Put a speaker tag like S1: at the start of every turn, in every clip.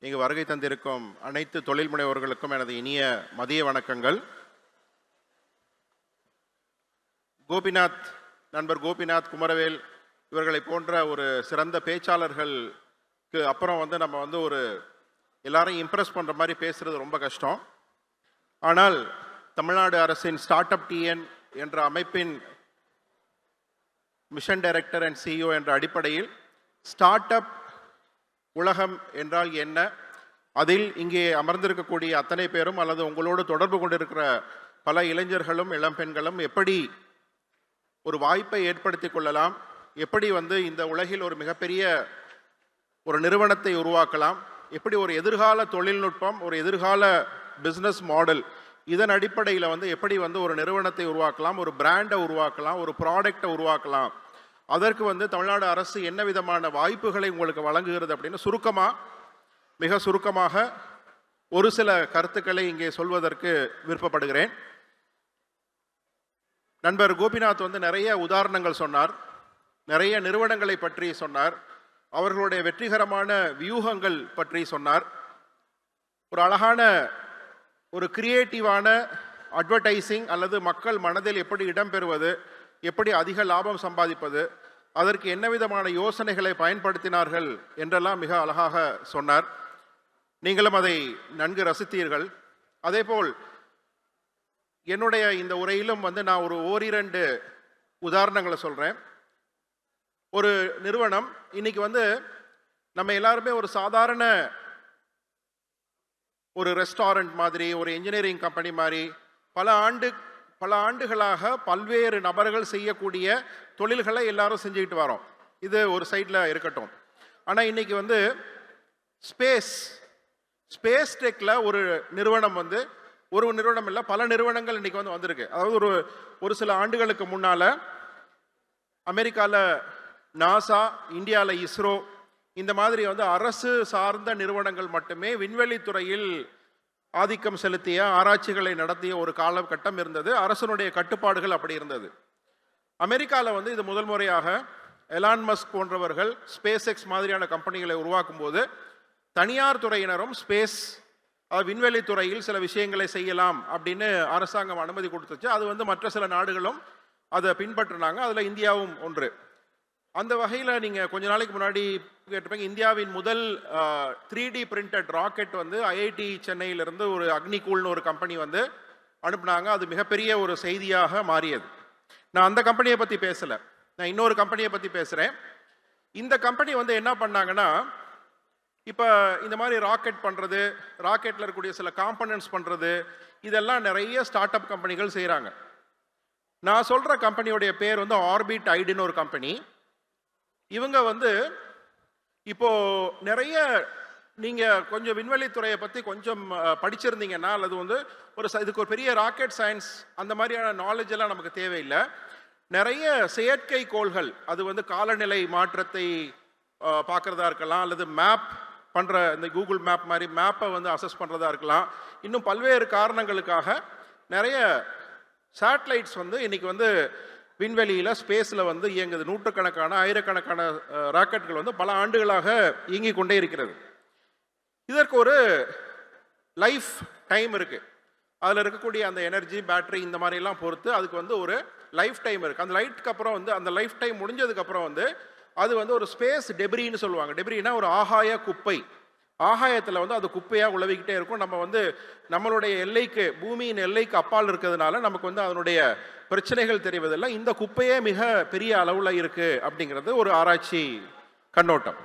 S1: இங்கு வருகை தந்திருக்கும் அனைத்து தொழில் முனைவோர்களுக்கும் எனது இனிய மதிய வணக்கங்கள். நண்பர் கோபிநாத், குமரவேல் இவர்களை போன்ற ஒரு சிறந்த பேச்சாளர்களுக்கு அப்புறம் நம்ம ஒரு எல்லாரையும் இம்ப்ரெஸ் பண்ணுற மாதிரி பேசுகிறது ரொம்ப கஷ்டம். ஆனால் தமிழ்நாடு அரசின் ஸ்டார்ட் அப் டிஎன் என்ற அமைப்பின் மிஷன் டைரக்டர் அண்ட் சிஇஓ என்ற அடிப்படையில் ஸ்டார்ட் அப் உலகம் என்றால் என்ன, அதில் இங்கே அமர்ந்திருக்கக்கூடிய அத்தனை பேரும் அல்லது உங்களோடு தொடர்பு கொண்டிருக்கிற பல இளைஞர்களும் இளம்பெண்களும் எப்படி ஒரு வாய்ப்பை ஏற்படுத்தி கொள்ளலாம், எப்படி இந்த உலகில் ஒரு மிகப்பெரிய ஒரு நிறுவனத்தை உருவாக்கலாம், எப்படி ஒரு எதிர்கால தொழில்நுட்பம், ஒரு எதிர்கால பிஸ்னஸ் மாடல், இதன் அடிப்படையில் எப்படி ஒரு நிறுவனத்தை உருவாக்கலாம், ஒரு பிராண்டை உருவாக்கலாம், ஒரு ப்ராடக்டை உருவாக்கலாம், அதற்கு தமிழ்நாடு அரசு என்ன விதமான வாய்ப்புகளை உங்களுக்கு வழங்குகிறது அப்படின்னு மிக சுருக்கமாக ஒரு சில கருத்துக்களை இங்கே சொல்வதற்கு விருப்பப்படுகிறேன். நண்பர் கோபிநாத் நிறைய உதாரணங்கள் சொன்னார், நிறைய நிறுவனங்களை பற்றி சொன்னார், அவர்களுடைய வெற்றிகரமான வியூகங்கள் பற்றி சொன்னார். ஒரு அழகான ஒரு கிரியேட்டிவான அட்வர்டைசிங் அல்லது மக்கள் மனதில் எப்படி இடம்பெறுவது, எப்படி அதிக லாபம் சம்பாதிப்பது, அதற்கு என்ன விதமான யோசனைகளை பயன்படுத்தினார்கள் என்றெல்லாம் மிக அழகாக சொன்னார். நீங்களும் அதை நன்கு ரசித்தீர்கள். அதேபோல் என்னுடைய இந்த உரையிலும் நான் ஒரு ஓரிரண்டு உதாரணங்களை சொல்கிறேன். ஒரு நிறுவனம் இன்னைக்கு நம்ம எல்லாருமே ஒரு சாதாரண ஒரு ரெஸ்டாரண்ட் மாதிரி, ஒரு இன்ஜினியரிங் கம்பெனி மாதிரி பல ஆண்டுகளாக பல்வேறு நபர்கள் செய்யக்கூடிய தொழில்களை எல்லாரும் செஞ்சுக்கிட்டு வரோம். இது ஒரு சைடில் இருக்கட்டும். ஆனால் இன்னைக்கு ஸ்பேஸ் டெக்கில் ஒரு நிறுவனம் ஒரு நிறுவனம் இல்லை, பல நிறுவனங்கள் இன்னைக்கு வந்திருக்கு. அதாவது ஒரு சில ஆண்டுகளுக்கு முன்னால் அமெரிக்காவில் நாசா, இந்தியாவில் இஸ்ரோ, இந்த மாதிரி அரசு சார்ந்த நிறுவனங்கள் மட்டுமே விண்வெளி துறையில் ஆதிக்கம் செலுத்திய ஆராய்ச்சிகளை நடத்திய ஒரு காலகட்டம் இருந்தது. அரசனுடைய கட்டுப்பாடுகள் அப்படி இருந்தது. அமெரிக்காவில் இது முதல் முறையாக எலான் மஸ்க் போன்றவர்கள் ஸ்பேஸ் எக்ஸ் மாதிரியான கம்பெனிகளை உருவாக்கும் போது தனியார் துறையினரும் விண்வெளி துறையில் சில விஷயங்களை செய்யலாம் அப்படின்னு அரசாங்கம் அனுமதி கொடுத்துச்சு. அது மற்ற சில நாடுகளும் அதை பின்பற்றினாங்க, அதில் இந்தியாவும் ஒன்று. அந்த வகையில் நீங்கள் கொஞ்ச நாளைக்கு முன்னாடி கேட்டிருப்பீங்க, இந்தியாவின் முதல் 3D பிரிண்டட் ராக்கெட் ஐஐடி சென்னையிலிருந்து ஒரு அக்னிகூல்னு ஒரு கம்பெனி அனுப்புனாங்க. அது மிகப்பெரிய ஒரு செய்தியாக மாறியது. நான் அந்த கம்பெனியை பற்றி பேசலை, நான் இன்னொரு கம்பெனியை பற்றி பேசுகிறேன். இந்த கம்பெனி என்ன பண்ணாங்கன்னா, இப்போ இந்த மாதிரி ராக்கெட் பண்ணுறது, ராக்கெட்டில் இருக்கக்கூடிய சில காம்பனன்ட்ஸ் பண்ணுறது, இதெல்லாம் நிறைய ஸ்டார்ட் அப் கம்பெனிகள் செய்கிறாங்க. நான் சொல்கிற கம்பெனியோடைய பேர் ஆர்பிட் ஐடின்னு ஒரு கம்பெனி. இவங்க இப்போ நிறைய நீங்கள் கொஞ்சம் விண்வெளி துறையை பற்றி கொஞ்சம் படிச்சிருந்தீங்கன்னா, அல்லது இதுக்கு ஒரு பெரிய ராக்கெட் சயின்ஸ் அந்த மாதிரியான நாலேஜ் எல்லாம் நமக்கு தேவையில்லை. நிறைய செயற்கை கோள்கள், அது காலநிலை மாற்றத்தை பார்க்குறதா இருக்கலாம், அல்லது மேப் பண்ணுற இந்த கூகுள் மேப் மாதிரி மேப்பை அசஸ் பண்ணுறதா இருக்கலாம். இன்னும் பல்வேறு காரணங்களுக்காக நிறைய சேட்டலைட்ஸ் இன்னைக்கு விண்வெளியில் ஸ்பேஸில் இயங்குது. நூற்றுக்கணக்கான ஆயிரக்கணக்கான ராக்கெட்டுகள் பல ஆண்டுகளாக இயங்கிக் கொண்டே இருக்கிறது. இதற்கு ஒரு லைஃப் டைம் இருக்குது. அதில் இருக்கக்கூடிய அந்த எனர்ஜி, பேட்டரி, இந்த மாதிரிலாம் பொறுத்து அதுக்கு ஒரு லைஃப் டைம் இருக்குது. அந்த லைட்டுக்கு அப்புறம் அந்த லைஃப் டைம் முடிஞ்சதுக்கப்புறம் அது ஒரு ஸ்பேஸ் டெப்ரின்னு சொல்லுவாங்க. டெப்ரினா ஒரு ஆகாய குப்பை. ஆகாயத்தில் அது குப்பையாக உழவிக்கிட்டே இருக்கும். நம்ம நம்மளுடைய எல்லைக்கு, பூமியின் எல்லைக்கு அப்பால் இருக்கிறதுனால நமக்கு அதனுடைய பிரச்சனைகள் தெரிவதில்லை. இந்த குப்பையே மிக பெரிய அளவில் இருக்குது அப்படிங்கிறது ஒரு ஆராய்ச்சி கண்ணோட்டம்.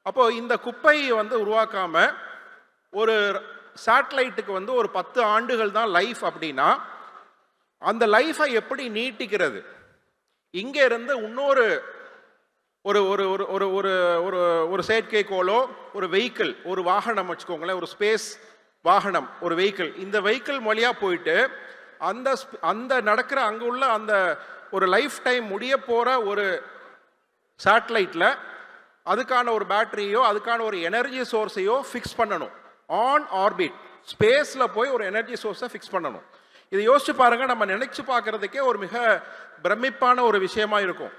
S1: அப்போது இந்த குப்பையை உருவாக்காம ஒரு சேட்டலைட்டுக்கு ஒரு 10 ஆண்டுகள் தான் லைஃப் அப்படின்னா, அந்த லைஃபை எப்படி நீட்டிக்கிறது? இங்கே இருந்து இன்னொரு ஒரு ஒரு ஒரு ஒரு ஒரு ஒரு செயற்கைக்கோளோ, ஒரு வெஹிக்கிள், ஒரு வாகனம் வச்சுக்கோங்களேன், ஒரு ஸ்பேஸ் வாகனம், ஒரு வெஹிக்கிள், இந்த வெஹிக்கிள் வழியாக போயிட்டு அந்த நடக்கிற அங்கே உள்ள அந்த ஒரு லைஃப் டைம் முடிய போகிற ஒரு சேட்டலைட்டில் அதுக்கான ஒரு பேட்டரியோ, அதுக்கான ஒரு எனர்ஜி சோர்ஸையோ ஃபிக்ஸ் பண்ணணும். ஆன் ஆர்பிட் ஸ்பேஸில் போய் ஒரு எனர்ஜி சோர்ஸை ஃபிக்ஸ் பண்ணணும். இதை யோசிச்சு பாருங்க, நம்ம நினைச்சு பார்க்கறதுக்கே ஒரு மிக பிரமிப்பான ஒரு விஷயமா இருக்கும்.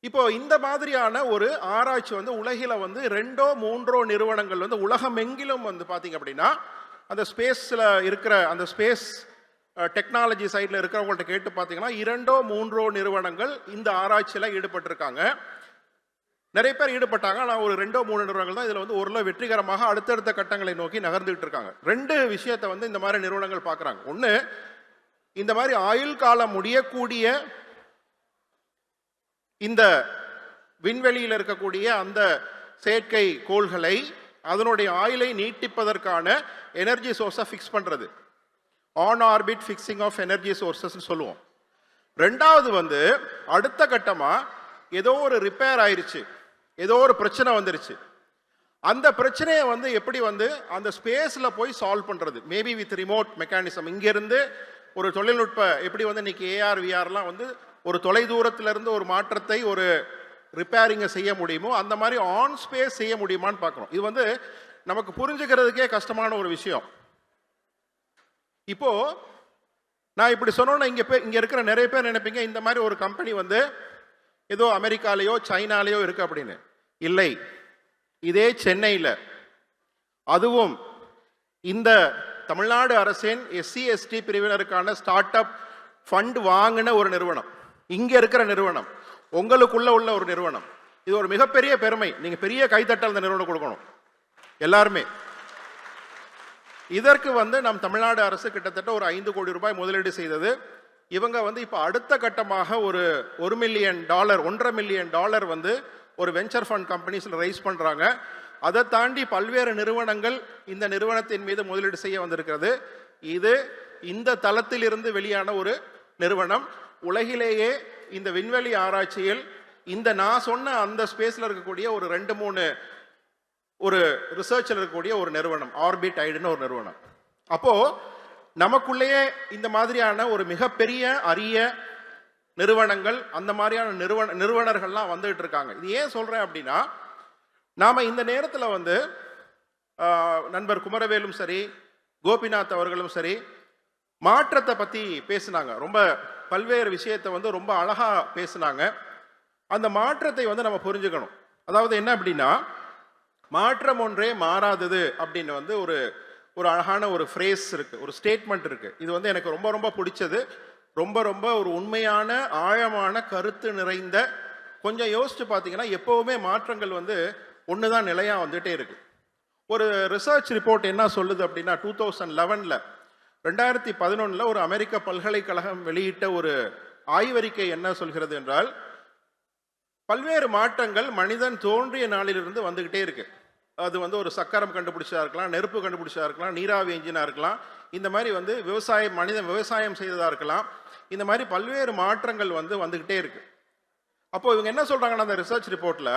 S1: இப்போ இந்த மாதிரியான ஒரு ஆராய்ச்சி வந்து உலகில வந்து 2 3 நிறுவனங்கள் வந்து உலகம் எங்கிலும் வந்து பாத்தீங்க அப்படின்னா அந்த ஸ்பேஸ்ல இருக்கிற அந்த ஸ்பேஸ் டெக்னாலஜி சைட்ல இருக்கிறவங்கள்ட்ட கேட்டு பார்த்தீங்கன்னா 2 3 நிறுவனங்கள் இந்த ஆராய்ச்சியில் ஈடுபட்டிருக்காங்க. நிறைய பேர் ஈடுபட்டாங்க. ஆனால் ஒரு 2 3 நிறுவனங்கள் தான் இதில் வந்து ஓரளவு வெற்றிகரமாக அடுத்தடுத்த கட்டங்களை நோக்கி நகர்ந்துகிட்டு இருக்காங்க. 2 விஷயத்தை வந்து இந்த மாதிரி நிறுவனங்கள் பார்க்குறாங்க. ஒன்று, இந்த மாதிரி ஆயுள் காலம் முடியக்கூடிய இந்த விண்வெளியில் இருக்கக்கூடிய அந்த செயற்கை கோள்களை அதனுடைய ஆயுளை நீட்டிப்பதற்கான எனர்ஜி சோர்ஸை ஃபிக்ஸ் பண்ணுறது, on orbit fixing of energy sources சொல்லுவோம். ரெண்டாவது வந்து அடுத்த கட்டமாக ஏதோ ஒரு ரிப்பேர் ஆயிடுச்சு, ஏதோ ஒரு பிரச்சனை வந்துருச்சு, அந்த பிரச்சனையை வந்து எப்படி வந்து அந்த ஸ்பேஸில் போய் சால்வ் பண்ணுறது, மேபி வித் ரிமோட் மெக்கானிசம். இங்கேருந்து ஒரு தொழில்நுட்ப எப்படி வந்து இன்னைக்கு ஏஆர் விஆர்லாம் வந்து ஒரு தொலை தூரத்திலிருந்து ஒரு மாற்றத்தை ஒரு ரிப்பேரிங்கை செய்ய முடியுமோ அந்த மாதிரி ஆன் ஸ்பேஸ் செய்ய முடியுமான்னு பார்க்கணும். இது வந்து நமக்கு புரிஞ்சுக்கிறதுக்கே கஷ்டமான ஒரு விஷயம். இப்போ நான் இப்படி சொன்னோன்னா இங்க இருக்கிற நிறைய பேர் நினைப்பீங்க இந்த மாதிரி ஒரு கம்பெனி வந்து ஏதோ அமெரிக்காலேயோ சைனாலேயோ இருக்கு அப்படின்னு. இல்லை, இதே சென்னையில், அதுவும் இந்த தமிழ்நாடு அரசின் எஸ்சி எஸ்டி பிரிவினருக்கான ஸ்டார்ட் அப் ஃபண்ட் வாங்கின ஒரு நிறுவனம், இங்க இருக்கிற நிறுவனம், உங்களுக்குள்ள உள்ள ஒரு நிறுவனம். இது ஒரு மிகப்பெரிய பெருமை. நீங்க பெரிய கைத்தட்டல் இந்த நிறுவனம் கொடுக்கணும் எல்லாருமே. இதற்கு வந்து நம் தமிழ்நாடு அரசு கிட்டத்தட்ட ஒரு 5 கோடி ரூபாய் முதலீடு செய்தது. இவங்க வந்து இப்போ அடுத்த கட்டமாக ஒரு $1 மில்லியன் $1.5 மில்லியன் வந்து ஒரு வெஞ்சர் ஃபண்ட் கம்பெனிஸில் ரைஸ் பண்ணுறாங்க. அதை தாண்டி பல்வேறு நிறுவனங்கள் இந்த நிறுவனத்தின் மீது முதலீடு செய்ய வந்திருக்கிறது. இது இந்த தளத்தில் இருந்து வெளியான ஒரு நிறுவனம். உலகிலேயே இந்த விண்வெளி ஆராய்ச்சியில் இந்த நான் சொன்ன அந்த ஸ்பேஸில் இருக்கக்கூடிய ஒரு 2 3 ஒரு ரிசர்ச்சில் இருக்கக்கூடிய ஒரு நிறுவனம், ஆர்பிட் ஐடுன்னு ஒரு நிறுவனம். அப்போ நமக்குள்ளேயே இந்த மாதிரியான ஒரு மிகப்பெரிய அரிய நிறுவனங்கள், அந்த மாதிரியான நிறுவனர்கள்லாம் வந்துகிட்டு இருக்காங்க. இது ஏன் சொல்றேன் அப்படின்னா, நாம இந்த நேரத்தில் வந்து நண்பர் குமரவேலும் சரி, கோபிநாத் அவர்களும் சரி, மாற்றத்தை பத்தி பேசினாங்க. ரொம்ப பல்வேறு விஷயத்தை வந்து ரொம்ப அழகா பேசினாங்க. அந்த மாற்றத்தை வந்து நம்ம புரிஞ்சுக்கணும். அதாவது என்ன அப்படின்னா, மாற்றம் ஒன்றே மாறாதது அப்படின்னு வந்து ஒரு அழகான ஒரு ஃப்ரேஸ் இருக்கு, ஒரு ஸ்டேட்மெண்ட் இருக்கு. இது வந்து எனக்கு ரொம்ப ரொம்ப பிடிச்சது. ரொம்ப ரொம்ப ஒரு உண்மையான ஆழமான கருத்து நிறைந்த. கொஞ்சம் யோசிச்சு பார்த்தீங்கன்னா எப்பவுமே மாற்றங்கள் வந்து ஒன்று தான் நிலையாக வந்துட்டே இருக்கு. ஒரு ரிசர்ச் ரிப்போர்ட் என்ன சொல்லுது அப்படின்னா, 2011 ஒரு அமெரிக்க பல்கலைக்கழகம் வெளியிட்ட ஒரு ஆய்வறிக்கை என்ன சொல்கிறது என்றால், பல்வேறு மாற்றங்கள் மனிதன் தோன்றிய நாளிலிருந்து வந்துகிட்டே இருக்கு. அது வந்து ஒரு சக்கரம் கண்டுபிடிச்சா இருக்கலாம், நெருப்பு கண்டுபிடிச்சா இருக்கலாம், நீராவி என்ஜினா இருக்கலாம், இந்த மாதிரி வந்து மனிதன் விவசாயம் செய்ததா இருக்கலாம். இந்த மாதிரி பல்வேறு மாற்றங்கள் வந்து வந்துகிட்டே இருக்கு. அப்போ இவங்க என்ன சொல்றாங்கன்னா, அந்த ரிசர்ச் ரிப்போர்ட்ல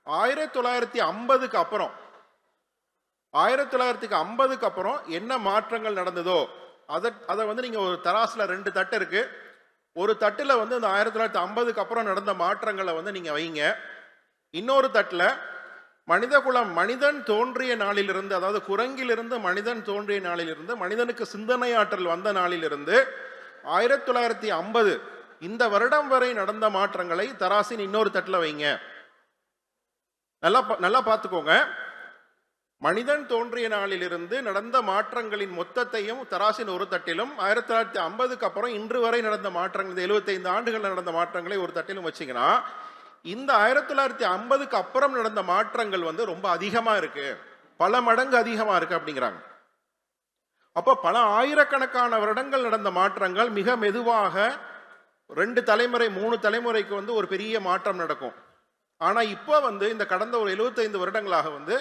S1: 1950க்கு அப்புறம் என்ன மாற்றங்கள் நடந்ததோ அதை வந்து நீங்க ஒரு தராசுல 2 தட்டு இருக்கு. ஒரு தட்டுல வந்து அந்த 1950க்கு அப்புறம் நடந்த மாற்றங்களை வந்து நீங்க வைங்க. இன்னொரு தட்டுல மனிதன் தோன்றிய நாளிலிருந்து, அதாவது குரங்கிலிருந்து மனிதன் தோன்றிய நாளிலிருந்து, மனிதனுக்கு சிந்தனை ஆற்றல் வந்த நாளிலிருந்து 1950 இந்த வருடம் வரை நடந்த மாற்றங்களை தராசின் இன்னொரு தட்டுல வைங்க. நல்லா பார்த்துக்கோங்க. மனிதன் தோன்றிய நாளிலிருந்து நடந்த மாற்றங்களின் மொத்தத்தையும் தராசின் ஒரு தட்டிலும், 1950க்கு அப்புறம் இன்று வரை நடந்த மாற்றங்கள், 75 ஆண்டுகள் நடந்த மாற்றங்களை ஒரு தட்டிலும் வச்சிங்கன்னா, இந்த 1950க்கு அப்புறம் நடந்த மாற்றங்கள் வந்து ரொம்ப அதிகமா இருக்கு, பல மடங்கு அதிகமா இருக்கு அப்படிங்கிறாங்க. அப்போ பல ஆயிரக்கணக்கான வருடங்கள் நடந்த மாற்றங்கள் மிக மெதுவாக 2 தலைமுறை 3 தலைமுறைக்கு வந்து ஒரு பெரிய மாற்றம் நடக்கும். ஆனா இப்போ வந்து இந்த கடந்த ஒரு 75 வருடங்களாக வந்து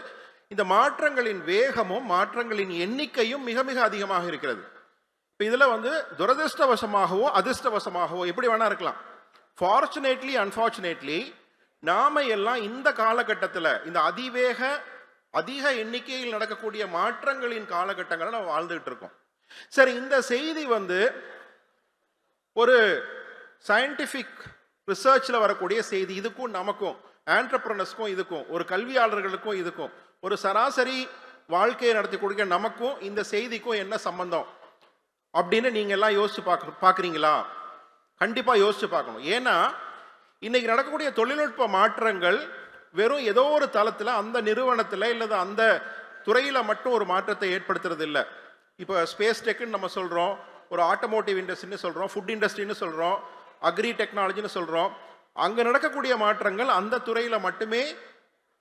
S1: இந்த மாற்றங்களின் வேகமும் மாற்றங்களின் எண்ணிக்கையும் மிக மிக அதிகமாக இருக்கிறது. இப்போ இதுல வந்து துரதிருஷ்டவசமாகவோ அதிர்ஷ்டவசமாகவோ எப்படி வேணா இருக்கலாம். ஃபார்ச்சுனேட்லி அன்பார்ச்சுனேட்லி நாம எல்லாம் இந்த காலகட்டத்தில் இந்த அதிக எண்ணிக்கையில் நடக்கக்கூடிய மாற்றங்களின் காலகட்டங்களை நம்ம வாழ்ந்துகிட்டு இருக்கோம். சரி, இந்த செய்தி வந்து ஒரு சயின்டிபிக் ரிசர்ச்ல வரக்கூடிய செய்தி. இதுக்கும் நமக்கும், ஆண்டர்பிரனர்ஸ்க்கும், இதுக்கும், ஒரு கல்வியாளர்களுக்கும், இதுக்கும், ஒரு சராசரி வாழ்க்கையை நடத்தி கொடுக்க நமக்கும் இந்த செய்திக்கும் என்ன சம்பந்தம் அப்படின்னு நீங்க எல்லாம் யோசிச்சு பார்க்குறீங்களா? கண்டிப்பா யோசிச்சு பார்க்கணும். ஏன்னா இன்னைக்கு நடக்கக்கூடிய தொழில்நுட்ப மாற்றங்கள் வெறும் ஏதோ ஒரு தளத்தில் அந்த நிறுவனத்தில் இல்லது அந்த துறையில் மட்டும் ஒரு மாற்றத்தை ஏற்படுத்துறது இல்லை. இப்போ ஸ்பேஸ் டெக்குன்னு நம்ம சொல்கிறோம், ஒரு ஆட்டோமோட்டிவ் இண்டஸ்ட்ரின்னு சொல்கிறோம், ஃபுட் இண்டஸ்ட்ரின்னு சொல்கிறோம், அக்ரி டெக்னாலஜின்னு சொல்கிறோம். அங்கே நடக்கக்கூடிய மாற்றங்கள் அந்த துறையில் மட்டுமே,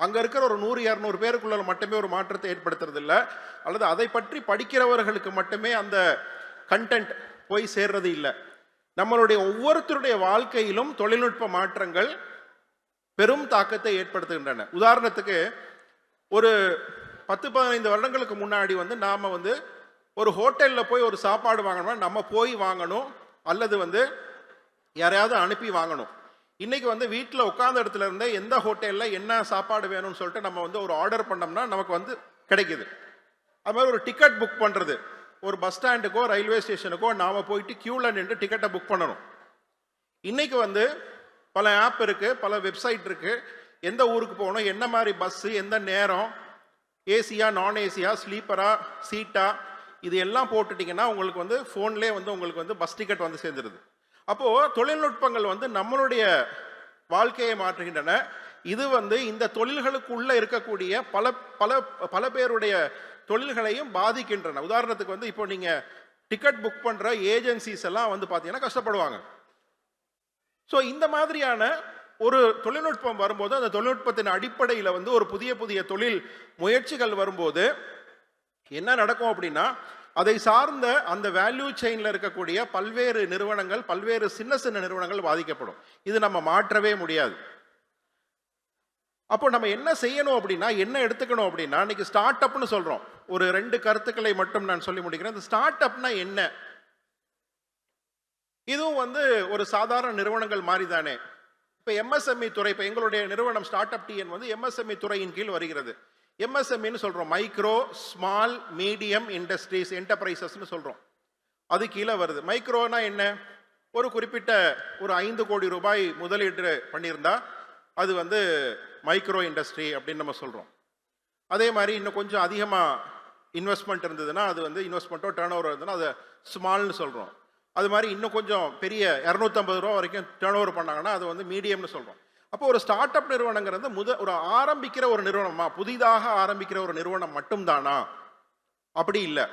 S1: அங்கே இருக்கிற ஒரு 100-200 பேருக்குள்ள மட்டுமே ஒரு மாற்றத்தை ஏற்படுத்துறது இல்லை, அல்லது அதை பற்றி படிக்கிறவர்களுக்கு மட்டுமே அந்த கண்டென்ட் போய் சேர்றது இல்லை. நம்மளுடைய ஒவ்வொருத்தருடைய வாழ்க்கையிலும் தொழில்நுட்ப மாற்றங்கள் பெரும் தாக்கத்தை ஏற்படுத்துகின்றன. உதாரணத்துக்கு ஒரு 10-15 வருடங்களுக்கு முன்னாடி நாம ஒரு ஹோட்டலில் போய் ஒரு சாப்பாடு வாங்கணும்னா நம்ம போய் வாங்கணும், அல்லது யாரையாவது அனுப்பி வாங்கணும். இன்னைக்கு வீட்டில் உட்கார்ந்த இடத்துல இருந்தே எந்த ஹோட்டலில் என்ன சாப்பாடு வேணும்னு சொல்லிட்டு நம்ம ஒரு ஆர்டர் பண்ணோம்னா நமக்கு கிடைக்குது. அது மாதிரி ஒரு டிக்கெட் புக் பண்ணுறது, ஒரு பஸ் ஸ்டாண்டுக்கோ ரயில்வே ஸ்டேஷனுக்கோ நாம் போயிட்டு க்யூவில் நின்று டிக்கெட்டை புக் பண்ணணும். இன்னைக்கு பல ஆப் இருக்குது, பல வெப்சைட் இருக்குது. எந்த ஊருக்கு போகணும், என்ன மாதிரி பஸ்ஸு, எந்த நேரம், ஏசியா நான் ஏசியா, ஸ்லீப்பரா சீட்டா, இது எல்லாம் போட்டுட்டிங்கன்னா உங்களுக்கு ஃபோன்லேயே உங்களுக்கு பஸ் டிக்கெட் சேர்ந்துருது. அப்போது தொழில்நுட்பங்கள் நம்மளுடைய வாழ்க்கையை மாற்றுகின்றன. இது இந்த தொழில்களுக்குள்ளே இருக்கக்கூடிய பல பல பல பேருடைய தொழில்களையும் பாதிக்கின்றன. உதாரணத்துக்கு இப்போ நீங்கள் டிக்கெட் புக் பண்ணுற ஏஜென்சிஸ் எல்லாம் பார்த்தீங்கன்னா கஷ்டப்படுவாங்க. ஸோ இந்த மாதிரியான ஒரு தொழில்நுட்பம் வரும்போது, அந்த தொழில்நுட்பத்தின் அடிப்படையில் ஒரு புதிய புதிய தொழில் முயற்சிகள் வரும்போது என்ன நடக்கும் அப்படின்னா, அதை சார்ந்த அந்த வேல்யூ செயினில் இருக்கக்கூடிய பல்வேறு நிறுவனங்கள், பல்வேறு சின்ன சின்ன நிறுவனங்கள் பாதிக்கப்படும். இது நம்ம மாற்றவே முடியாது. அப்போ நம்ம என்ன செய்யணும் அப்படின்னா, என்ன எடுத்துக்கணும் அப்படின்னா, இன்னைக்கு ஸ்டார்ட் அப்னு சொல்றோம். ஒரு 2 கருத்துக்களை மட்டும் நான் சொல்லி முடிக்கிறேன். இந்த ஸ்டார்ட் அப்னா என்ன? இதுவும் ஒரு சாதாரண நிறுவனங்கள் மாதிரி தானே. இப்போ எம்எஸ்எம்இ துறை, இப்போ எங்களுடைய நிறுவனம் ஸ்டார்ட் அப் டிஎன் எம்எஸ்எம்இ துறையின் கீழ் வருகிறது. எம்எஸ்எம்இன்னு சொல்றோம், மைக்ரோ ஸ்மால் மீடியம் இண்டஸ்ட்ரீஸ் என்டர்பிரைசஸ்னு சொல்றோம். அது கீழே வருது. மைக்ரோனா என்ன? ஒரு குறிப்பிட்ட ஒரு 5 கோடி ரூபாய் முதலீடு பண்ணியிருந்தா அது மைக்ரோ இண்டஸ்ட்ரி அப்படின்னு நம்ம சொல்றோம். அதே மாதிரி இன்னும் கொஞ்சம் அதிகமாக இன்வெஸ்ட்மெண்ட் இருந்ததுன்னா அது இன்வெஸ்ட்மெண்ட்டோ டேர்ன் ஓவர் இருந்ததுன்னா அதை ஸ்மால்னு சொல்றோம். அது மாதிரி இன்னும் கொஞ்சம் பெரிய 250 ரூபா வரைக்கும் டேர்ன் ஓவர் பண்ணாங்கன்னா அது மீடியம்னு சொல்றோம். அப்போ ஒரு ஸ்டார்ட் அப் நிறுவனங்கிறது ஒரு ஆரம்பிக்கிற ஒரு நிறுவனமா, புதிதாக ஆரம்பிக்கிற ஒரு நிறுவனம் மட்டும்தானா? அப்படி இல்லை,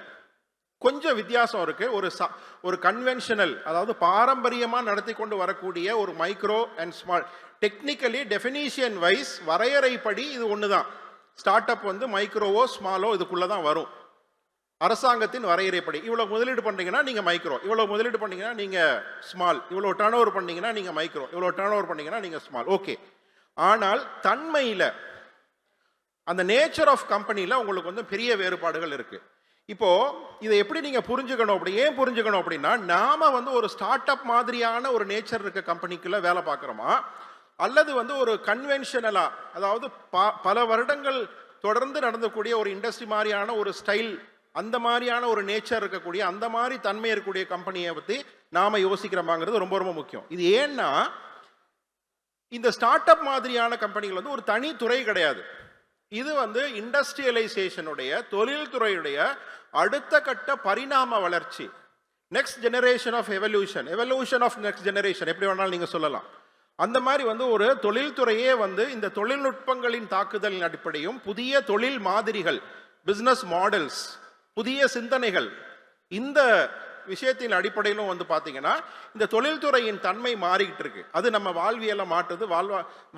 S1: கொஞ்சம் வித்தியாசம் இருக்கு. ஒரு கன்வென்ஷனல், அதாவது பாரம்பரியமாக நடத்தி கொண்டு வரக்கூடிய ஒரு micro and small, technically definition wise வரையறைப்படி இது ஒன்று தான். ஸ்டார்ட் அப் மைக்ரோவோ ஸ்மாலோ இதுக்குள்ளே தான் வரும். அரசாங்கத்தின் வரையறைப்படி இவ்வளவு முதலீடு பண்றீங்கன்னா நீங்க மைக்ரோ, இவ்வளவு முதலீடு பண்ணீங்கன்னா நீங்க ஸ்மால், இவ்வளவு டர்ன் ஓவர் பண்ணீங்கன்னா நீங்க மைக்ரோ, இவ்வளவு டர்ன் ஓவர் பண்ணீங்கன்னா நீங்க ஸ்மால். ஓகே. ஆனால் தன்மையில, அந்த நேச்சர் ஆஃப் கம்பெனியில உங்களுக்கு பெரிய வேறுபாடுகள் இருக்கு. இப்போ இதை எப்படி நீங்க புரிஞ்சுக்கணும்? அப்படி ஏன் புரிஞ்சுக்கணும் அப்படின்னா, நாம ஒரு ஸ்டார்ட் அப் மாதிரியான ஒரு நேச்சர் இருக்க கம்பெனிக்குள்ள வேலை பார்க்குறோமா, அல்லது ஒரு கன்வென்ஷனலா, அதாவது பல வருடங்கள் தொடர்ந்து நடந்தக்கூடிய ஒரு இண்டஸ்ட்ரி மாதிரியான ஒரு ஸ்டைல், அந்த மாதிரியான ஒரு நேச்சர் இருக்கக்கூடிய, அந்த மாதிரி தன்மை இருக்கக்கூடிய கம்பெனியை பற்றி நாம யோசிக்கிறோமாங்கிறது ரொம்ப ரொம்ப முக்கியம். இது ஏன்னா, இந்த ஸ்டார்ட் அப் மாதிரியான கம்பெனிகள் ஒரு தனி துறை கிடையாது. இது இண்டஸ்ட்ரியலைசேஷனுடைய, தொழில்துறையுடைய அடுத்த கட்ட பரிணாம வளர்ச்சி, next generation of evolution of next generation, எப்படி வேணாலும் நீங்க சொல்லலாம். அந்த மாதிரி ஒரு தொழில்துறையே இந்த தொழில்நுட்பங்களின் தாக்குதலின் அடிப்படையும், புதிய தொழில் மாதிரிகள், பிசினஸ் மாடல்ஸ், புதிய சிந்தனைகள், இந்த விஷயத்தின் அடிப்படையிலும் பார்த்தீங்கன்னா இந்த தொழில்துறையின் தன்மை மாறிக்கிட்டு இருக்கு. அது நம்ம வாழ்வியலை மாற்றுது,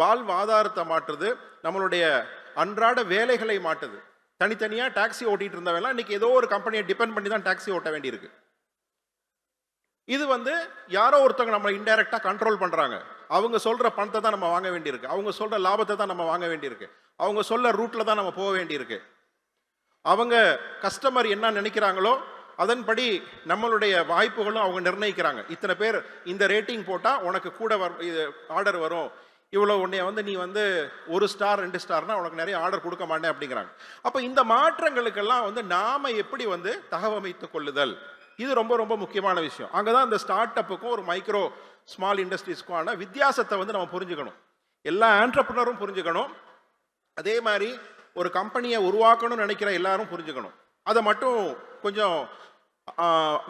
S1: வாழ்வாதாரத்தை மாற்றுது, நம்மளுடைய அன்றாட வேலைகளை மாற்றுது. தனித்தனியா டாக்ஸி ஓட்டிட்டு இருந்தவெல்லாம் இன்னைக்கு ஏதோ ஒரு கம்பெனியை டிபெண்ட் பண்ணி தான் டாக்ஸி ஓட்ட வேண்டியிருக்கு. இது யாரோ ஒருத்தவங்க நம்ம இன்டைரக்டா கண்ட்ரோல் பண்றாங்க. அவங்க சொல்ற பணத்தை தான் நம்ம வாங்க வேண்டியிருக்கு, அவங்க சொல்ற லாபத்தை தான் நம்ம வாங்க வேண்டியிருக்கு, அவங்க சொல்ல ரூட்ல தான் நம்ம போக வேண்டியிருக்கு. அவங்க கஸ்டமர் என்ன நினைக்கிறாங்களோ அதன்படி நம்மளுடைய வாய்ப்புகளும் அவங்க நிர்ணயிக்கிறாங்க. இத்தனை பேர் இந்த ரேட்டிங் போட்டால் உனக்கு கூட ஆர்டர் வரும், இவ்வளோ உன்னைய நீ 1 ஸ்டார் 2 ஸ்டார்னா உனக்கு நிறைய ஆர்டர் கொடுக்க மாட்டேன் அப்படிங்கிறாங்க. அப்போ இந்த மாற்றங்களுக்கெல்லாம் நாம எப்படி தகவமைத்துக் கொள்ளுதல், இது ரொம்ப ரொம்ப முக்கியமான விஷயம். அங்கதான் இந்த ஸ்டார்ட் அப்புக்கும் ஒரு மைக்ரோ ஸ்மால் இண்டஸ்ட்ரீஸ்க்கான வித்தியாசத்தை நம்ம புரிஞ்சுக்கணும். எல்லா ஆண்டர்பிரனரும் புரிஞ்சுக்கணும். அதே மாதிரி ஒரு கம்பெனியை உருவாக்கணும்னு நினைக்கிற எல்லாரும் புரிஞ்சுக்கணும். அதை மட்டும் கொஞ்சம்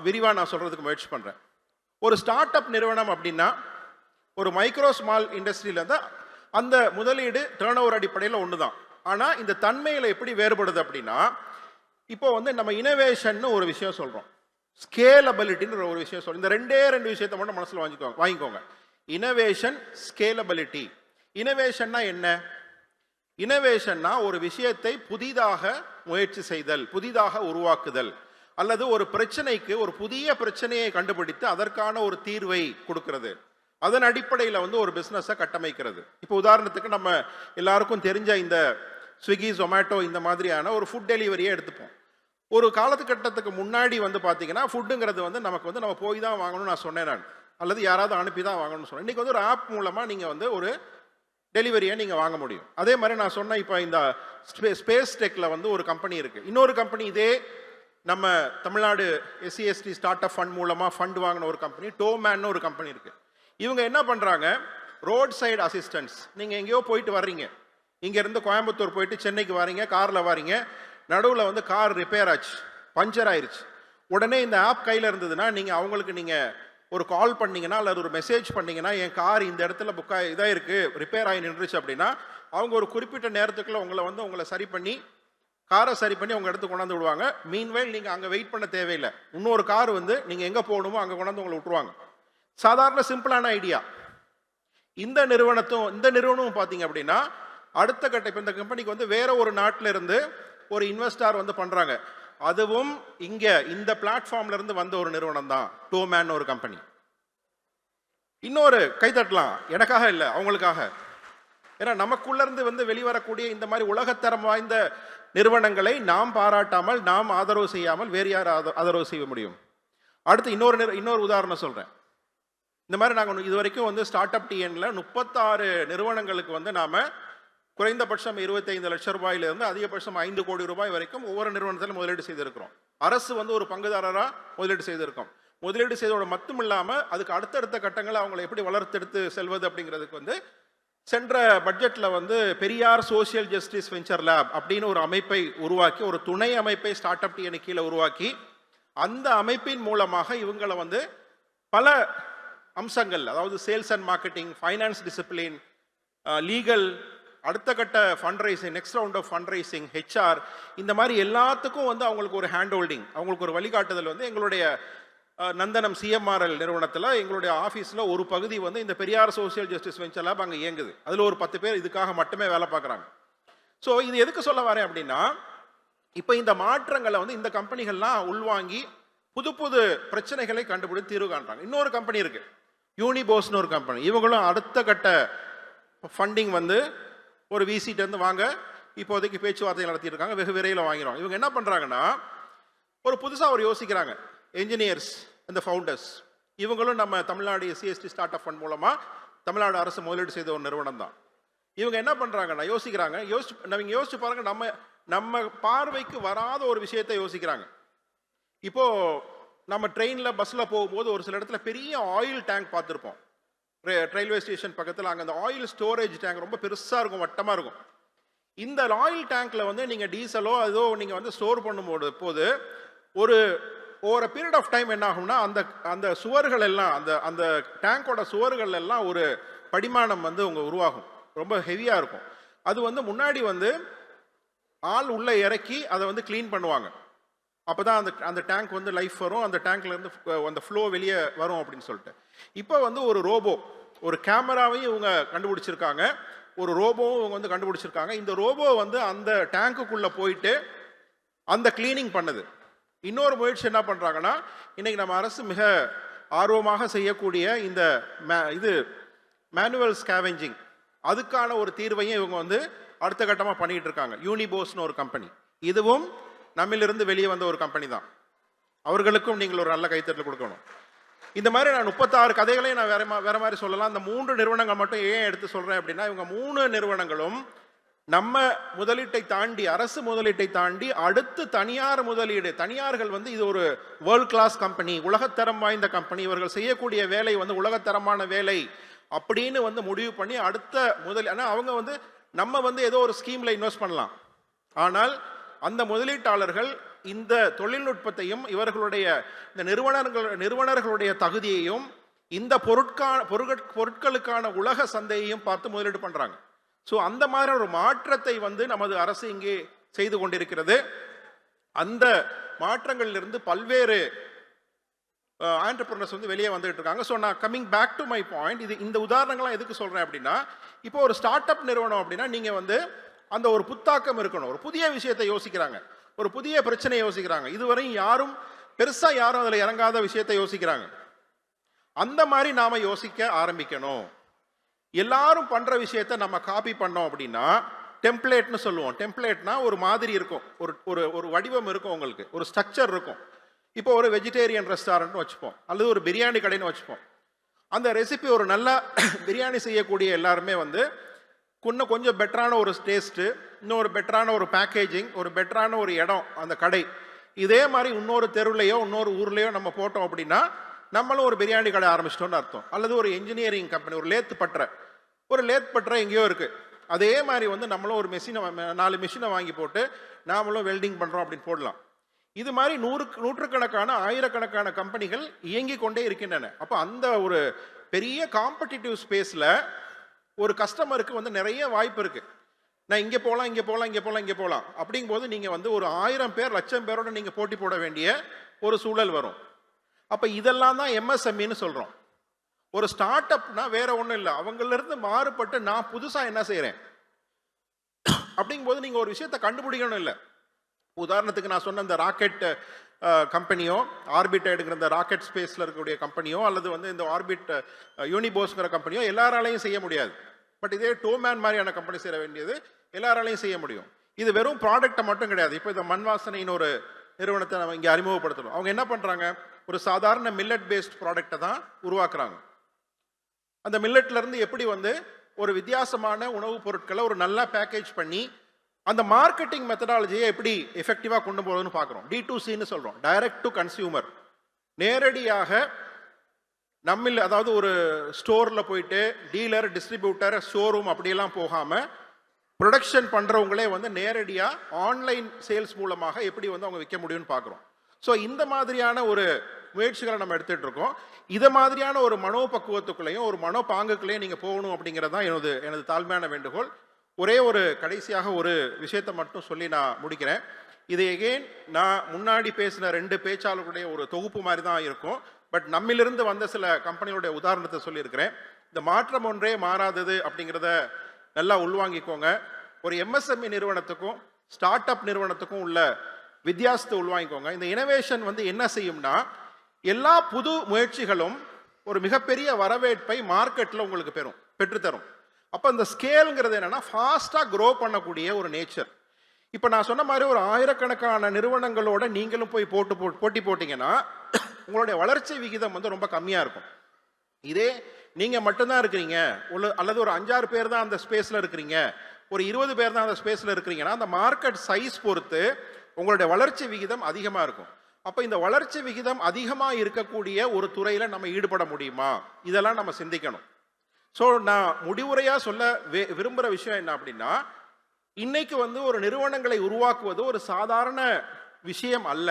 S1: விரிவாக நான் சொல்றதுக்கு முயற்சி பண்றேன். ஒரு ஸ்டார்ட் அப் நிறுவனம் அப்படின்னா ஒரு மைக்ரோ ஸ்மால் இண்டஸ்ட்ரியில தான் அந்த முதலீடு டேர்ன் ஓவர் அடிப்படையில் ஒன்று தான். ஆனால் இந்த தன்மையில் எப்படி வேறுபடுது அப்படின்னா, இப்போ வந்து நம்ம இனோவேஷன் ஒரு விஷயம் சொல்கிறோம், ஸ்கேலபிலிட்டின்னு ஒரு விஷயம் சொல்கிறோம். இந்த ரெண்டு விஷயத்தை மட்டும் மனசில் வாங்கிக்கோங்க. Innovation, scalability. இனோவேஷன்னா என்ன? இனோவேஷன்னா ஒரு விஷயத்தை புதிதாக முயற்சி செய்தல், புதிதாக உருவாக்குதல், அல்லது ஒரு பிரச்சனைக்கு ஒரு புதிய பிரச்சனையை கண்டுபிடித்து அதற்கான ஒரு தீர்வை கொடுக்கிறது. அதன் அடிப்படையில் வந்து ஒரு பிஸ்னஸை கட்டமைக்கிறது. இப்போ உதாரணத்துக்கு நம்ம எல்லாருக்கும் தெரிஞ்ச இந்த ஸ்விக்கி, ஜொமேட்டோ இந்த மாதிரியான ஒரு ஃபுட் டெலிவரியை எடுத்துப்போம். ஒரு காலத்துக்கட்டத்துக்கு முன்னாடி வந்து பார்த்தீங்கன்னா ஃபுட்டுங்கிறது வந்து நமக்கு வந்து நம்ம போய் தான் வாங்கணும்னு நான் சொன்னேன், நான் அல்லது யாராவது அனுப்பி தான் வாங்கணும்னு சொன்னேன். இன்றைக்கி வந்து ஒரு ஆப் மூலமாக நீங்கள் வந்து ஒரு டெலிவரியை நீங்கள் வாங்க முடியும். அதே மாதிரி நான் சொன்ன இப்போ இந்த ஸ்பேஸ் டெக்கில் வந்து ஒரு கம்பெனி இருக்குது. இன்னொரு கம்பெனி இதே நம்ம Tamil Nadu SC/ST start up fund மூலமாக ஃபண்ட் வாங்கின ஒரு கம்பெனி டோமேன்னு ஒரு கம்பெனி இருக்குது. இவங்க என்ன பண்ணுறாங்க, ரோட் சைடு அசிஸ்டன்ஸ். நீங்கள் எங்கேயோ போயிட்டு வர்றீங்க, இங்கேருந்து கோயம்புத்தூர் போயிட்டு சென்னைக்கு வரீங்க, காரில் வரீங்க, நடுவில் வந்து கார் ரிப்பேர் ஆச்சு, பஞ்சர் ஆயிடுச்சு. உடனே இந்த ஆப் கையில் இருந்ததுன்னா நீங்கள் அவங்களுக்கு நீங்கள் ஒரு கால் பண்ணிங்கன்னா அல்லது ஒரு மெசேஜ் பண்ணிங்கன்னா, என் கார் இந்த இடத்துல இதாக இருக்குது, ரிப்பேர் ஆகி நின்றுச்சு அப்படின்னா, அவங்க ஒரு குறிப்பிட்ட நேரத்துக்குள்ளே உங்களை சரி பண்ணி, காரை சரி பண்ணி உங்கள் இடத்துக்கு கொண்டாந்து விடுவாங்க. மீன்வைல் நீங்கள் அங்கே வெயிட் பண்ண தேவையில்லை. இன்னொரு கார் வந்து நீங்கள் எங்கே போகணுமோ அங்கே கொண்டாந்து உங்களை விட்டுருவாங்க. சாதாரண சிம்பிளான ஐடியா. இந்த நிறுவனமும் பார்த்தீங்க அப்படின்னா அடுத்த கட்ட, இப்போ இந்த கம்பெனிக்கு வந்து வேற ஒரு நாட்டில் இருந்து ஒரு இன்வெஸ்டார் வந்து பண்ணுறாங்க. அதுவும் இங்கே இந்த பிளாட்ஃபார்ம்ல இருந்து வந்த ஒரு நிறுவனம் தான் டோமேன் ஒரு கம்பெனி. இன்னொரு கைத்தட்டலாம், எனக்காக இல்லை, அவங்களுக்காக. ஏன்னா நமக்குள்ள இருந்து வந்து வெளிவரக்கூடிய இந்த மாதிரி உலகத்தரம் வாய்ந்த நிறுவனங்களை நாம் பாராட்டாமல், நாம் ஆதரவு செய்யாமல் வேறு யார் ஆதரவு செய்ய முடியும்? அடுத்து இன்னொரு உதாரணம் சொல்றேன். இந்த மாதிரி நாங்கள் இது வரைக்கும் வந்து ஸ்டார்ட் அப் டிஎன்ல 36 நிறுவனங்களுக்கு வந்து நாம குறைந்தபட்சம் 25 லட்சம் ரூபாயிலிருந்து அதிகபட்சம் 5 கோடி ரூபாய் வரைக்கும் ஒவ்வொரு நிறுவனத்திலும் முதலீடு செய்திருக்கிறோம். அரசு வந்து ஒரு பங்குதாரராக முதலீடு செய்திருக்கோம். முதலீடு செய்தோட மட்டும் இல்லாமல் அதுக்கு அடுத்தடுத்த கட்டங்களை அவங்களை எப்படி வளர்த்தெடுத்து செல்வது அப்படிங்கிறதுக்கு வந்து சென்ற பட்ஜெட்டில் வந்து Periyar social justice venture lab அப்படின்னு ஒரு அமைப்பை உருவாக்கி, ஒரு துணை அமைப்பை ஸ்டார்ட் அப் டிஎன் கீழே உருவாக்கி, அந்த அமைப்பின் மூலமாக இவங்களை வந்து பல அம்சங்கள், அதாவது sales and marketing, finance discipline, legal, அடுத்த கட்ட fund raising, next round of fund raising, HR, இந்த மாதிரி எல்லாத்துக்கும் வந்து அவங்களுக்கு ஒரு ஹேண்ட் ஹோல்டிங், அவங்களுக்கு ஒரு வழிகாட்டுதல் வந்து எங்களுடைய நந்தனம் CMRL நிறுவனத்தில் எங்களுடைய ஆஃபீஸில் ஒரு பகுதி வந்து இந்த Periyar social justice venture lab அங்கே இயங்குது. அதில் ஒரு 10 பேர் இதுக்காக மட்டுமே வேலை பார்க்குறாங்க. ஸோ இது எதுக்கு சொல்ல வரேன் அப்படின்னா, இப்போ இந்த மாற்றங்களை வந்து இந்த கம்பெனிகள்லாம் உள்வாங்கி புது புது பிரச்சனைகளை கண்டுபிடித்து தீர்வு காண்றாங்க. இன்னொரு கம்பெனி இருக்கு, யூனிபோஸ்னு ஒரு கம்பெனி. இவங்களும் அடுத்த கட்ட ஃபண்டிங் வந்து ஒரு VC-ட்டேருந்து வாங்க இப்போதைக்கு பேச்சுவார்த்தை நடத்திட்டு இருக்காங்க. வெகு விரைவில் வாங்கிடுவாங்க. இவங்க என்ன பண்ணுறாங்கன்னா, ஒரு புதுசாக ஒரு யோசிக்கிறாங்க. என்ஜினியர்ஸ், இந்த ஃபவுண்டர்ஸ், இவங்களும் நம்ம Tamil Nadu SC/ST start up fund மூலமாக தமிழ்நாடு அரசு முதலீடு செய்த ஒரு நிறுவனம் தான். இவங்க என்ன பண்ணுறாங்கன்னா, நீங்கள் யோசிச்சு பாருங்க, நம்ம பார்வைக்கு வராத ஒரு விஷயத்தை யோசிக்கிறாங்க. இப்போ நம்ம ட்ரெயினில் பஸ்ஸில் போகும்போது ஒரு சில இடத்துல பெரிய ஆயில் டேங்க் பார்த்துருப்போம். ரயில்வே ஸ்டேஷன் பக்கத்தில் அங்கே அந்த ஆயில் ஸ்டோரேஜ் டேங்க் ரொம்ப பெருசாக இருக்கும், வட்டமாக இருக்கும். இந்த ஆயில் டேங்க்ல வந்து நீங்கள் டீசலோ அதோ நீங்கள் வந்து ஸ்டோர் பண்ணும்போது ஒரு பீரியட் ஆஃப் டைம் என்ன ஆகும்னா, அந்த சுவர்கள் எல்லாம், அந்த டேங்கோட சுவர்கள் எல்லாம் ஒரு படிமானம் வந்து உருவாகும், ரொம்ப ஹெவியாக இருக்கும். அது வந்து முன்னாடி வந்து ஆள் உள்ளே இறக்கி அதை வந்து க்ளீன் பண்ணுவாங்க. அப்போ தான் அந்த டேங்க் வந்து லைஃப் வரும், அந்த டேங்க்லேருந்து அந்த ஃப்ளோ வெளியே வரும் அப்படின்னு சொல்லிட்டு. இப்போ வந்து ஒரு ரோபோ, ஒரு கேமராவையும் இவங்க கண்டுபிடிச்சிருக்காங்க, ஒரு ரோபோவும் இவங்க வந்து கண்டுபிடிச்சிருக்காங்க. இந்த ரோபோ வந்து அந்த டேங்குக்குள்ளே போயிட்டு அந்த கிளீனிங் பண்ணுது. இன்னொரு முயற்சி என்ன பண்ணுறாங்கன்னா, இன்றைக்கி நம்ம அரசு மிக ஆர்வமாக செய்யக்கூடிய இந்த மேனுவல் ஸ்கேவெஞ்சிங், அதுக்கான ஒரு தீர்வையும் இவங்க வந்து அடுத்த கட்டமாக பண்ணிகிட்டு இருக்காங்க. யூனிபோஸ்னு ஒரு கம்பெனி, இதுவும் நம்மிலிருந்து வெளியே வந்த ஒரு கம்பெனி தான். அவர்களுக்கும் நீங்கள் ஒரு நல்ல கைத்தட்டல் கொடுக்கணும். இந்த மாதிரி நான் 36 கதைகளையும் நான் வேற மாதிரி சொல்லலாம். இந்த 3 நிறுவனங்கள் மட்டும் ஏன் எடுத்து சொல்கிறேன் அப்படின்னா, இவங்க 3 நிறுவனங்களும் நம்ம முதலீட்டை தாண்டி, அரசு முதலீட்டை தாண்டி அடுத்து தனியார் முதலீடு, தனியார்கள் வந்து இது ஒரு வேர்ல்ட் கிளாஸ் கம்பெனி, உலகத்தரம் வாய்ந்த கம்பெனி, இவர்கள் செய்யக்கூடிய வேலை வந்து உலகத்தரமான வேலை அப்படின்னு வந்து முடிவு பண்ணி அடுத்த ஆனால் அவங்க வந்து நம்ம வந்து ஏதோ ஒரு ஸ்கீமில் இன்வெஸ்ட் பண்ணலாம். ஆனால் அந்த முதலீட்டாளர்கள் இந்த தொழில்நுட்பத்தையும் இவர்களுடைய இந்த நிறுவனர்களுடைய தகுதியையும் இந்த பொருட்களுக்கான உலக சந்தையையும் பார்த்து முதலீடு பண்றாங்க. ஸோ அந்த மாதிரி ஒரு மாற்றத்தை வந்து நமது அரசு இங்கே செய்து கொண்டிருக்கிறது. அந்த மாற்றங்களிலிருந்து பல்வேறு ஆண்டர்பிரினர்ஸ் வந்து வெளியே வந்துட்டு இருக்காங்க. ஸோ நான் coming back to my point, இந்த உதாரணங்கள்லாம் எதுக்கு சொல்றேன் அப்படின்னா, இப்போ ஒரு ஸ்டார்ட் அப் நிறுவனம் அப்படின்னா நீங்க வந்து அந்த ஒரு புத்தாக்கம் இருக்கணும். ஒரு புதிய விஷயத்தை யோசிக்கிறாங்க, ஒரு புதிய பிரச்சனையை யோசிக்கிறாங்க. இதுவரையும் யாரும் அதில் இறங்காத விஷயத்தை யோசிக்கிறாங்க. அந்த மாதிரி நாம யோசிக்க ஆரம்பிக்கணும். எல்லாரும் பண்ற விஷயத்தை நம்ம காப்பி பண்ணோம் அப்படின்னா, டெம்ப்ளேட்னு சொல்லுவோம். டெம்ப்ளேட்னா ஒரு மாதிரி இருக்கும், ஒரு வடிவம் இருக்கும், உங்களுக்கு ஒரு ஸ்ட்ரக்சர் இருக்கும். இப்போ ஒரு வெஜிடேரியன் ரெஸ்டாரண்ட்னு வச்சுப்போம், அல்லது ஒரு பிரியாணி கடைன்னு வச்சுப்போம். அந்த ரெசிபி ஒரு நல்ல பிரியாணி செய்யக்கூடிய எல்லாருமே வந்து இன்னும் கொஞ்சம் பெட்டரான ஒரு டேஸ்ட்டு, இன்னும் ஒரு பெட்டரான ஒரு பேக்கேஜிங், ஒரு பெட்டரான ஒரு இடம் அந்த கடை, இதே மாதிரி இன்னொரு தெருவுலையோ இன்னொரு ஊர்லேயோ நம்ம போட்டோம் அப்படின்னா நம்மளும் ஒரு பிரியாணி கடை ஆரம்பிச்சிட்டோம்னு அர்த்தம். அல்லது ஒரு இன்ஜினியரிங் கம்பெனி, ஒரு லேத் பட்டறை எங்கேயோ இருக்குது, அதே மாதிரி வந்து நம்மளும் ஒரு 4 மிஷினை வாங்கி போட்டு நாமளும் வெல்டிங் பண்ணுறோம் அப்படின்னு போடலாம். இது மாதிரி நூற்றுக்கணக்கான ஆயிரக்கணக்கான கம்பெனிகள் இயங்கி கொண்டே இருக்கின்றன. அப்போ அந்த ஒரு பெரிய காம்படிட்டிவ் ஸ்பேஸில் ஒரு கஸ்டமருக்கு வந்து நிறைய வாய்ப்பு இருக்குது. நான் இங்கே போகலாம், இங்கே போகலாம், இங்கே போகலாம், இங்கே போகலாம் அப்படிங்கும்போது நீங்கள் வந்து ஒரு 1000 பேர் 1,00,000 பேரோட நீங்கள் போட்டி போட வேண்டிய ஒரு சூழல் வரும். அப்போ இதெல்லாம் தான் எம்எஸ்எம்இன்னு சொல்கிறோம். ஒரு ஸ்டார்ட் அப்னா வேற ஒன்றும் இல்லை, அவங்களிருந்து மாறுபட்டு நான் புதுசாக என்ன செய்கிறேன் அப்படிங்கும்போது நீங்கள் ஒரு விஷயத்தை கண்டுபிடிக்கணும். இல்லை, உதாரணத்துக்கு நான் சொன்ன இந்த ராக்கெட் கம்பெனியோ, ஆர்பிட்ங்கிற இந்த ராக்கெட் ஸ்பேஸில் இருக்கக்கூடிய கம்பெனியோ, அல்லது வந்து இந்த ஆர்பிட் யூனிபோஸ்ங்கிற கம்பெனியோ எல்லாராலையும் செய்ய முடியாது. பட் இதே டோமேன் மாதிரியான கம்பெனி செய்ய வேண்டியது எல்லாராலையும் செய்ய முடியும். இது வெறும் ப்ராடக்டை மட்டும் கிடையாது. இப்போ இந்த மண்வாசனைன்னு ஒரு நிறுவனத்தை நம்ம இங்கே அறிமுகப்படுத்தணும். அவங்க என்ன பண்ணுறாங்க, ஒரு சாதாரண மில்லட் பேஸ்ட் ப்ராடக்டை தான் உருவாக்குறாங்க. அந்த மில்லட்லேருந்து எப்படி வந்து ஒரு வித்தியாசமான உணவுப் பொருட்களை ஒரு நல்லா பேக்கேஜ் பண்ணி அந்த மார்க்கெட்டிங் மெத்தடாலஜியை எப்படி எஃபெக்டிவாக கொண்டு போகிறதுன்னு பார்க்குறோம். D2Cன்னு சொல்கிறோம், டைரக்ட் டு கன்சியூமர். நேரடியாக நம்மில், அதாவது ஒரு ஸ்டோரில் போயிட்டு டீலர், டிஸ்ட்ரிபியூட்டர், ஷோரூம் அப்படியெல்லாம் போகாமல் ப்ரொடக்ஷன் பண்ணுறவங்களே வந்து நேரடியாக ஆன்லைன் சேல்ஸ் மூலமாக எப்படி வந்து அவங்க விற்க முடியும்னு பார்க்குறோம். ஸோ இந்த மாதிரியான ஒரு முயற்சிகளை நம்ம எடுத்துகிட்டு இருக்கோம். இதை மாதிரியான ஒரு மனோபக்குவத்துக்குள்ளேயும் ஒரு மனோபாங்குக்குள்ளேயும் நீங்கள் போகணும் அப்படிங்கிறது தான் எனது தாழ்மையான வேண்டுகோள். ஒரே ஒரு கடைசியாக ஒரு விஷயத்தை மட்டும் சொல்லி நான் முடிக்கிறேன். இது எகெயின் நான் முன்னாடி பேசின 2 பேச்சாளர்களுடைய ஒரு தொகுப்பு மாதிரி தான் இருக்கும். பட் நம்மிலிருந்து வந்த சில கம்பெனிகளுடைய உதாரணத்தை சொல்லியிருக்கிறேன். இந்த மாற்றம் ஒன்றே மாறாதது அப்படிங்கிறத நல்லா உள்வாங்கிக்கோங்க. ஒரு எம்எஸ்எம்இ நிறுவனத்துக்கும் ஸ்டார்ட் அப் நிறுவனத்துக்கும் உள்ள வித்தியாசத்தை உள்வாங்கிக்கோங்க. இந்த இனோவேஷன் வந்து என்ன செய்யும்னா, எல்லா புது முயற்சிகளும் ஒரு மிகப்பெரிய வரவேற்பை மார்க்கெட்டில் உங்களுக்கு பெற்றுத்தரும். அப்போ இந்த ஸ்கேலுங்கிறது என்னன்னா, ஃபாஸ்ட்டாக க்ரோ பண்ணக்கூடிய ஒரு நேச்சர். இப்போ நான் சொன்ன மாதிரி ஒரு ஆயிரக்கணக்கான நிறுவனங்களோட நீங்களும் போய் போட்டி போட்டிங்கன்னா உங்களுடைய வளர்ச்சி விகிதம் வந்து ரொம்ப கம்மியாக இருக்கும். இதே நீங்கள் மட்டும்தான் இருக்கிறீங்க, அல்லது ஒரு 5-6 பேர் தான் அந்த ஸ்பேஸில் இருக்கிறீங்க, ஒரு 20 பேர் தான் அந்த ஸ்பேஸில் இருக்கிறீங்கன்னா, அந்த மார்க்கெட் சைஸ் பொறுத்து உங்களுடைய வளர்ச்சி விகிதம் அதிகமாக இருக்கும். அப்போ இந்த வளர்ச்சி விகிதம் அதிகமாக இருக்கக்கூடிய ஒரு துறையில் நம்ம ஈடுபட முடியுமா, இதெல்லாம் நம்ம சிந்திக்கணும். ஸோ நான் முடிவுரையாக சொல்ல விரும்புகிற விஷயம் என்ன அப்படின்னா, இன்னைக்கு வந்து ஒரு நிறுவனங்களை உருவாக்குவது ஒரு சாதாரண விஷயம் அல்ல.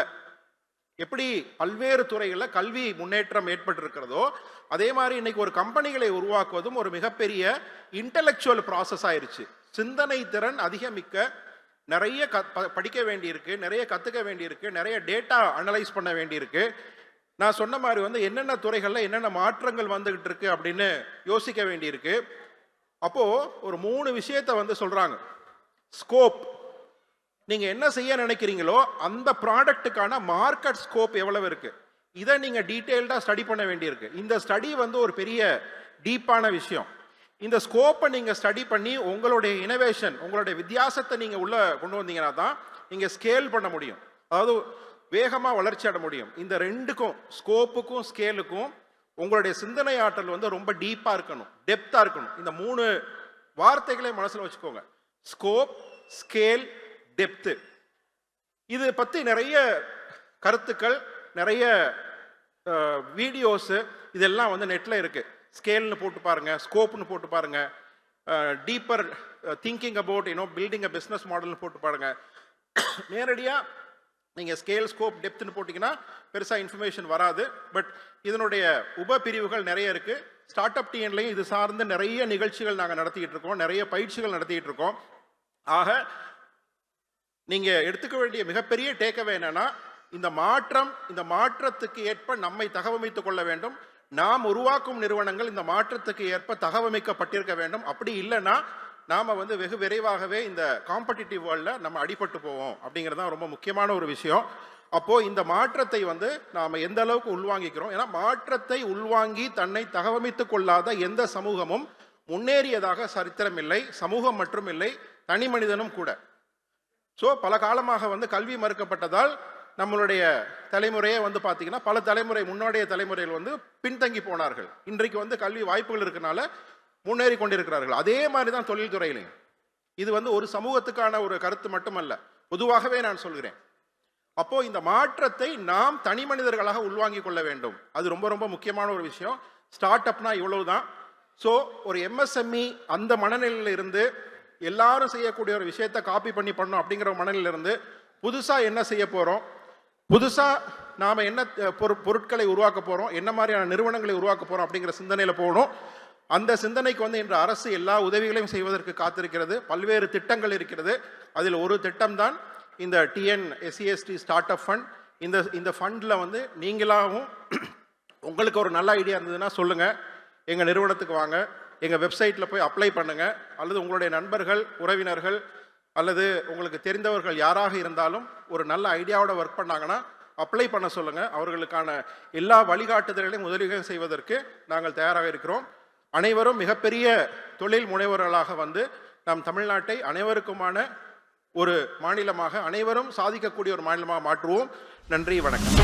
S1: எப்படி பல்வேறு துறைகளில் கல்வி முன்னேற்றம் ஏற்பட்டிருக்கிறதோ அதே மாதிரி இன்னைக்கு ஒரு கம்பெனிகளை உருவாக்குவதும் ஒரு மிகப்பெரிய இன்டலெக்சுவல் ப்ராசஸ் ஆயிருச்சு. சிந்தனை திறன் அதிகமிக்க, நிறைய படிக்க வேண்டியிருக்கு, நிறைய கற்றுக்க வேண்டியிருக்கு, நிறைய டேட்டா அனலைஸ் பண்ண வேண்டியிருக்கு. நான் சொன்ன மாதிரி வந்து என்னென்ன துறைகளில் என்னென்ன மாற்றங்கள் வந்துகிட்டு இருக்கு அப்படின்னு யோசிக்க வேண்டியிருக்கு. அப்போது ஒரு 3 விஷயத்தை வந்து சொல்கிறாங்க. ஸ்கோப், நீங்கள் என்ன செய்ய நினைக்கிறீங்களோ அந்த ப்ராடக்ட்டுக்கான மார்க்கெட் ஸ்கோப் எவ்வளவு இருக்குது, இதை நீங்கள் டீட்டெயில்டாக ஸ்டடி பண்ண வேண்டியிருக்கு. இந்த ஸ்டடி வந்து ஒரு பெரிய டீப்பான விஷயம். இந்த ஸ்கோப்பை நீங்கள் ஸ்டடி பண்ணி உங்களுடைய இனோவேஷன், உங்களுடைய வித்தியாசத்தை நீங்கள் உள்ளே கொண்டு வந்தீங்கன்னா தான் நீங்கள் ஸ்கேல் பண்ண முடியும், அதாவது வேகமாக வளர்ச்சி அடைய முடியும். இந்த 2க்கும், ஸ்கோப்புக்கும் ஸ்கேலுக்கும் உங்களுடைய சிந்தனை ஆற்றல் வந்து ரொம்ப டீப்பாக இருக்கணும், டெப்த்தாக இருக்கணும். இந்த 3 வார்த்தைகளை மனசில் வச்சுக்கோங்க. Scope, scale, depth. இது பற்றி நிறைய கருத்துக்கள், நிறைய வீடியோஸு இதெல்லாம் வந்து நெட்டில் இருக்குது. ஸ்கேல்னு போட்டு பாருங்கள், ஸ்கோப்னு போட்டு பாருங்கள், deeper thinking about building a business மாடல்னு போட்டு பாருங்கள். நேரடியாக நீங்கள் ஸ்கேல் ஸ்கோப் டெப்த்னு போட்டிங்கன்னா பெருசாக இன்ஃபர்மேஷன் வராது. பட் இதனுடைய உபபிரிவுகள் நிறைய இருக்குது. ஸ்டார்ட் அப் டிஎன்லையும் இது சார்ந்து நிறைய நிகழ்ச்சிகள் நாங்கள் நடத்திக்கிட்டு இருக்கோம், நிறைய பயிற்சிகள் நடத்திக்கிட்டு இருக்கோம். ஆக நீங்கள் எடுத்துக்க வேண்டிய மிகப்பெரிய டேக்அவே என்னன்னா, இந்த மாற்றத்துக்கு ஏற்ப நம்மை தகவமைத்துக் கொள்ள வேண்டும். நாம் உருவாக்கும் நிறுவனங்கள் இந்த மாற்றத்துக்கு ஏற்ப தகவமைக்கப்பட்டிருக்க வேண்டும். அப்படி இல்லைன்னா நாம் வெகு விரைவாகவே இந்த காம்படிட்டிவ் வேர்ல்டில் நம்ம அடிபட்டு போவோம். அப்படிங்கிறது தான் ரொம்ப முக்கியமான ஒரு விஷயம். அப்போது இந்த மாற்றத்தை நாம் எந்த அளவுக்கு உள்வாங்கிக்கிறோம். ஏன்னா மாற்றத்தை உள்வாங்கி தன்னை தகவமைத்துக் கொள்ளாத எந்த சமூகமும் முன்னேறியதாக சரித்திரம் இல்லை, சமூகம் மற்றும் இல்லை, தனி மனிதனும் கூட. ஸோ பல காலமாக கல்வி மறுக்கப்பட்டதால் நம்மளுடைய தலைமுறையே பார்த்தீங்கன்னா பல தலைமுறை முன்னாடிய தலைமுறையில் பின்தங்கி போனார்கள். இன்றைக்கு கல்வி வாய்ப்புகள் இருக்கனால முன்னேறி கொண்டிருக்கிறார்கள். அதே மாதிரி தான் தொழில்துறையிலையும். இது ஒரு சமூகத்துக்கான ஒரு கருத்து மட்டுமல்ல, பொதுவாகவே நான் சொல்கிறேன். அப்போ இந்த மாற்றத்தை நாம் தனி மனிதர்களாக உள்வாங்கிக் கொள்ள வேண்டும். அது ரொம்ப ரொம்ப முக்கியமான ஒரு விஷயம். ஸ்டார்ட் அப்னா இவ்வளவுதான். ஸோ ஒரு எம்எஸ்எம்இ அந்த மனநிலையில் இருந்து எல்லாரும் செய்யக்கூடிய ஒரு விஷயத்தை காப்பி பண்ணி பண்ணணும் அப்படிங்கிற மனநிலையில் இருந்து புதுசாக என்ன செய்ய போகிறோம், புதுசாக நாம் என்ன பொருட்களை உருவாக்க போகிறோம், என்ன மாதிரியான நிறுவனங்களை உருவாக்க போகிறோம் அப்படிங்கிற சிந்தனையில் போகணும். அந்த சிந்தனைக்கு இன்று அரசு எல்லா உதவிகளையும் செய்வதற்கு காத்திருக்கிறது. பல்வேறு திட்டங்கள் இருக்கிறது. அதில் ஒரு திட்டம் தான் இந்த TNSEST ஸ்டார்ட் அப் ஃபண்ட். இந்த ஃபண்டில் நீங்களாகவும் உங்களுக்கு ஒரு நல்ல ஐடியா இருந்ததுன்னா சொல்லுங்கள், எங்கள் நிறுவனத்துக்கு வாங்க, எங்கள் வெப்சைட்டில் போய் அப்ளை பண்ணுங்கள். அல்லது உங்களுடைய நண்பர்கள், உறவினர்கள் அல்லது உங்களுக்கு தெரிந்தவர்கள் யாராக இருந்தாலும் ஒரு நல்ல ஐடியாவோட ஒர்க் பண்ணாங்கன்னா அப்ளை பண்ண சொல்லுங்கள். அவர்களுக்கான எல்லா வழிகாட்டுதல்களையும் உதவிகள் செய்வதற்கு நாங்கள் தயாராக இருக்கிறோம். அனைவரும் மிகப்பெரிய தொழில் முனைவர்களாக நம் தமிழ்நாட்டை அனைவருக்குமான ஒரு மாநிலமாக, அனைவரும் சாதிக்கக்கூடிய ஒரு மாநிலமாக மாற்றுவோம். நன்றி, வணக்கம்.